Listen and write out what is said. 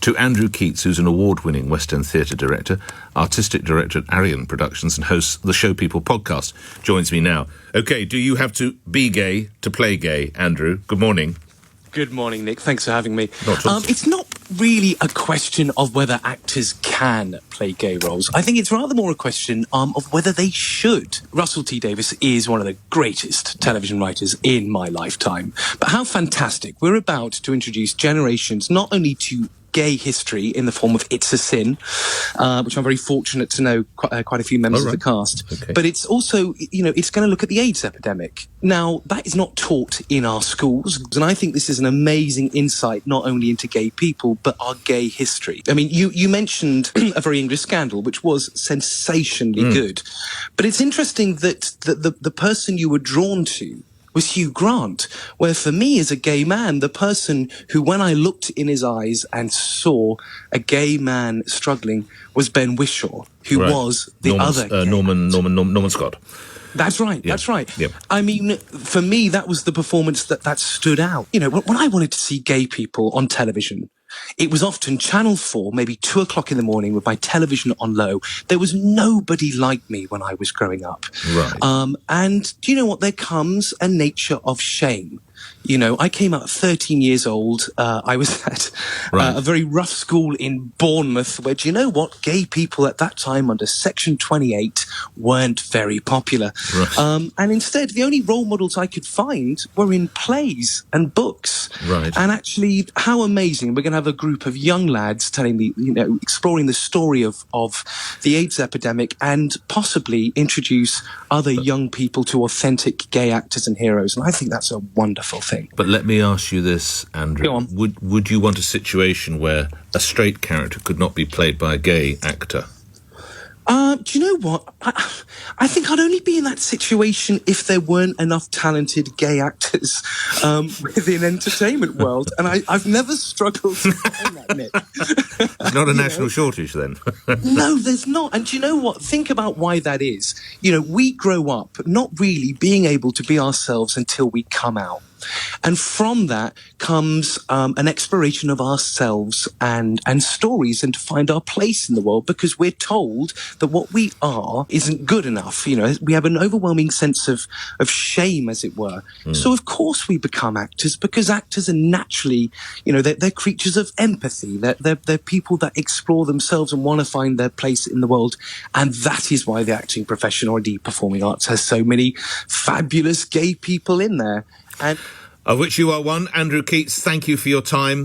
to Andrew Keates, who's an award-winning West End theatre director, artistic director at Arian Productions and hosts the Show People podcast, joins me now. OK, do you have to be gay to play gay, Andrew? Good morning. Good morning, Nick. Thanks for having me. It's not really a question of whether actors can play gay roles. I think it's rather more a question of whether they should. Russell T Davies is one of the greatest television writers in my lifetime. But how fantastic. We're about to introduce generations not only to gay history in the form of It's a Sin, which I'm very fortunate to know quite a few members of the cast. Okay. But it's also, it's going to look at the AIDS epidemic. Now, that is not taught in our schools, and I think this is an amazing insight not only into gay people, but our gay history. I mean, you mentioned A Very English Scandal, which was sensationally good. But it's interesting that the person you were drawn to was Hugh Grant, where for me as a gay man, the person who, when I looked in his eyes and saw a gay man struggling, was Ben Whishaw, who was the Norman Scott. That's right. Yeah. That's right. Yep. I mean, for me, that was the performance that stood out. When I wanted to see gay people on television, it was often Channel 4, maybe 2 o'clock in the morning with my television on low. There was nobody like me when I was growing up. Right. And do you know what? There comes a nature of shame. I came out at 13 years old. I was at a very rough school in Bournemouth where, do you know what? Gay people at that time under Section 28 weren't very popular. Right. And instead, the only role models I could find were in plays and books. Right. And actually, how amazing. We're going to have a group of young lads exploring the story of the AIDS epidemic and possibly introduce other young people to authentic gay actors and heroes. And I think that's a wonderful thing. But let me ask you this, Andrew. Go on. Would you want a situation where a straight character could not be played by a gay actor? Do you know what? I think I'd only be in that situation if there weren't enough talented gay actors within entertainment world. And I've never struggled to find that, Nick. Not a national shortage, then? No, there's not. And do you know what? Think about why that is. We grow up not really being able to be ourselves until we come out. And from that comes an exploration of ourselves and stories and to find our place in the world, because we're told that what we are isn't good enough. We have an overwhelming sense of shame, as it were. So, of course, we become actors because actors are naturally, they're creatures of empathy. They're people that explore themselves and want to find their place in the world. And that is why the acting profession, or indeed performing arts, has so many fabulous gay people in there. And of which you are one. Andrew Keates, thank you for your time.